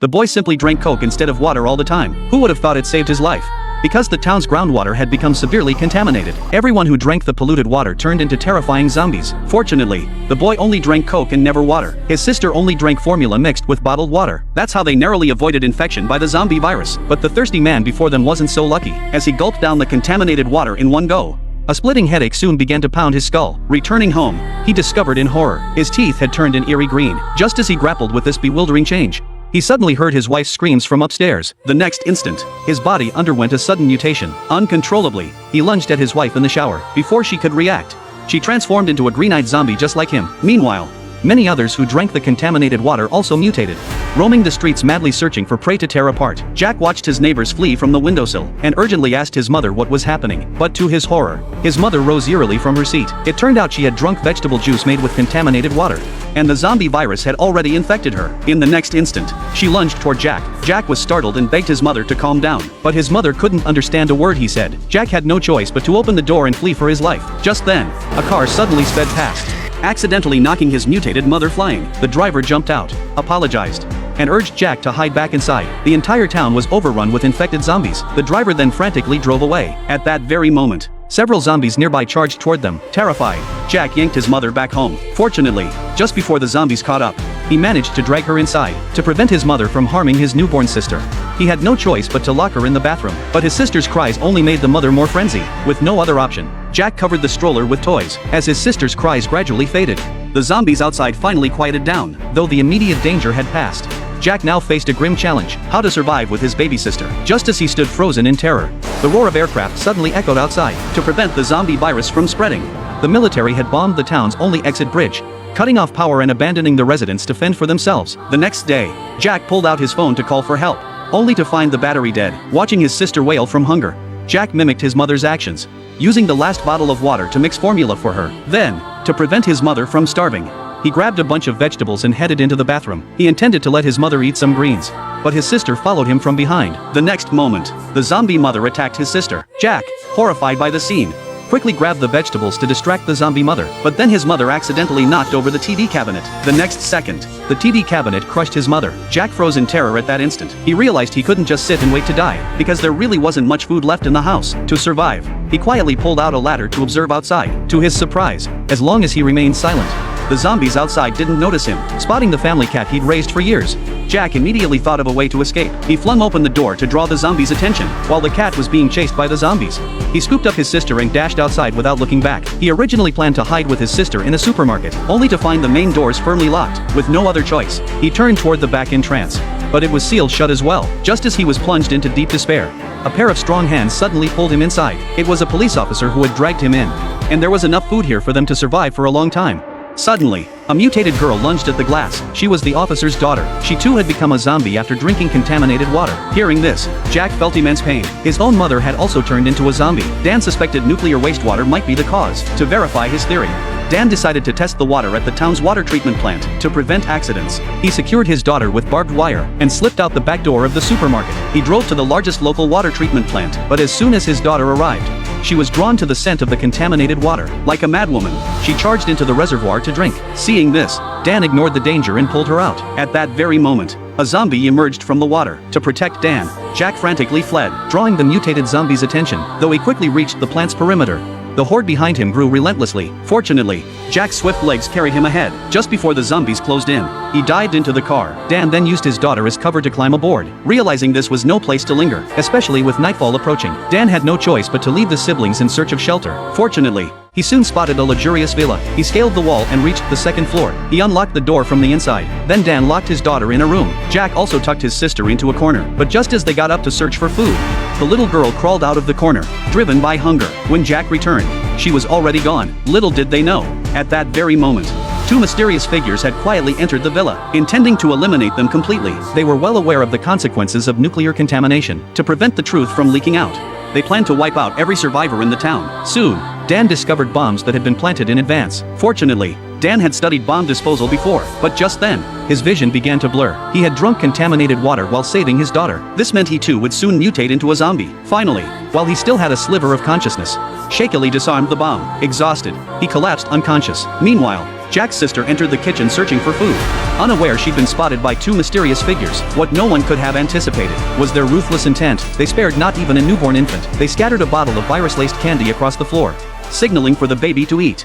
The boy simply drank Coke instead of water all the time. Who would have thought it saved his life? Because the town's groundwater had become severely contaminated, everyone who drank the polluted water turned into terrifying zombies. Fortunately, the boy only drank Coke and never water. His sister only drank formula mixed with bottled water. That's how they narrowly avoided infection by the zombie virus. But the thirsty man before them wasn't so lucky, as he gulped down the contaminated water in one go. A splitting headache soon began to pound his skull. Returning home, he discovered in horror, his teeth had turned an eerie green. Just as he grappled with this bewildering change, he suddenly heard his wife's screams from upstairs. The next instant, his body underwent a sudden mutation. Uncontrollably, he lunged at his wife in the shower. Before she could react, she transformed into a green-eyed zombie just like him. Meanwhile, many others who drank the contaminated water also mutated, roaming the streets madly searching for prey to tear apart. Jack watched his neighbors flee from the windowsill and urgently asked his mother what was happening. But to his horror, his mother rose eerily from her seat. It turned out she had drunk vegetable juice made with contaminated water, and the zombie virus had already infected her. In the next instant, she lunged toward Jack. Jack was startled and begged his mother to calm down, but his mother couldn't understand a word he said. Jack had no choice but to open the door and flee for his life. Just then, a car suddenly sped past, accidentally knocking his mutated mother flying. The driver jumped out, apologized, and urged Jack to hide back inside. The entire town was overrun with infected zombies. The driver then frantically drove away. At that very moment, several zombies nearby charged toward them. Terrified, Jack yanked his mother back home. Fortunately, just before the zombies caught up, he managed to drag her inside. To prevent his mother from harming his newborn sister, he had no choice but to lock her in the bathroom. But his sister's cries only made the mother more frenzied. With no other option, Jack covered the stroller with toys. As his sister's cries gradually faded, the zombies outside finally quieted down. Though the immediate danger had passed, Jack now faced a grim challenge: how to survive with his baby sister. Just as he stood frozen in terror, the roar of aircraft suddenly echoed outside. To prevent the zombie virus from spreading, the military had bombed the town's only exit bridge, cutting off power and abandoning the residents to fend for themselves. The next day, Jack pulled out his phone to call for help, only to find the battery dead. Watching his sister wail from hunger, Jack mimicked his mother's actions, using the last bottle of water to mix formula for her. Then, to prevent his mother from starving, he grabbed a bunch of vegetables and headed into the bathroom. He intended to let his mother eat some greens, but his sister followed him from behind. The next moment, the zombie mother attacked his sister. Jack, horrified by the scene, quickly grabbed the vegetables to distract the zombie mother, but then his mother accidentally knocked over the TV cabinet. The next second, the TV cabinet crushed his mother. Jack froze in terror at that instant. He realized he couldn't just sit and wait to die, because there really wasn't much food left in the house. To survive, he quietly pulled out a ladder to observe outside. To his surprise, as long as he remained silent, the zombies outside didn't notice him. Spotting the family cat he'd raised for years, Jack immediately thought of a way to escape. He flung open the door to draw the zombies' attention, while the cat was being chased by the zombies. He scooped up his sister and dashed outside without looking back. He originally planned to hide with his sister in a supermarket, only to find the main doors firmly locked. With no other choice, he turned toward the back entrance, but it was sealed shut as well. Just as he was plunged into deep despair, a pair of strong hands suddenly pulled him inside. It was a police officer who had dragged him in, and there was enough food here for them to survive for a long time. Suddenly, a mutated girl lunged at the glass. She was the officer's daughter. She too had become a zombie after drinking contaminated water. Hearing this, Jack felt immense pain. His own mother had also turned into a zombie. Dan suspected nuclear wastewater might be the cause. To verify his theory, Dan decided to test the water at the town's water treatment plant. To prevent accidents, he secured his daughter with barbed wire and slipped out the back door of the supermarket. He drove to the largest local water treatment plant, but as soon as his daughter arrived, she was drawn to the scent of the contaminated water. Like a madwoman, she charged into the reservoir to drink. Seeing this, Dan ignored the danger and pulled her out. At that very moment, a zombie emerged from the water. To protect Dan, Jack frantically fled, drawing the mutated zombie's attention. Though he quickly reached the plant's perimeter, the horde behind him grew relentlessly. Fortunately, Jack's swift legs carried him ahead. Just before the zombies closed in, he dived into the car. Dan then used his daughter as cover to climb aboard. Realizing this was no place to linger, especially with nightfall approaching, Dan had no choice but to leave the siblings in search of shelter. Fortunately, he soon spotted a luxurious villa. He scaled the wall and reached the second floor. He unlocked the door from the inside. Then Dan locked his daughter in a room. Jack also tucked his sister into a corner. But just as they got up to search for food, the little girl crawled out of the corner, driven by hunger. When Jack returned, she was already gone. Little did they know, at that very moment, two mysterious figures had quietly entered the villa, intending to eliminate them completely. They were well aware of the consequences of nuclear contamination. To prevent the truth from leaking out, they planned to wipe out every survivor in the town. Soon, Dan discovered bombs that had been planted in advance. Fortunately, Dan had studied bomb disposal before, but just then, his vision began to blur. He had drunk contaminated water while saving his daughter. This meant he too would soon mutate into a zombie. Finally, while he still had a sliver of consciousness, shakily disarmed the bomb. Exhausted, he collapsed unconscious. Meanwhile, Jack's sister entered the kitchen searching for food. Unaware she'd been spotted by two mysterious figures, what no one could have anticipated was their ruthless intent. They spared not even a newborn infant. They scattered a bottle of virus-laced candy across the floor, signaling for the baby to eat.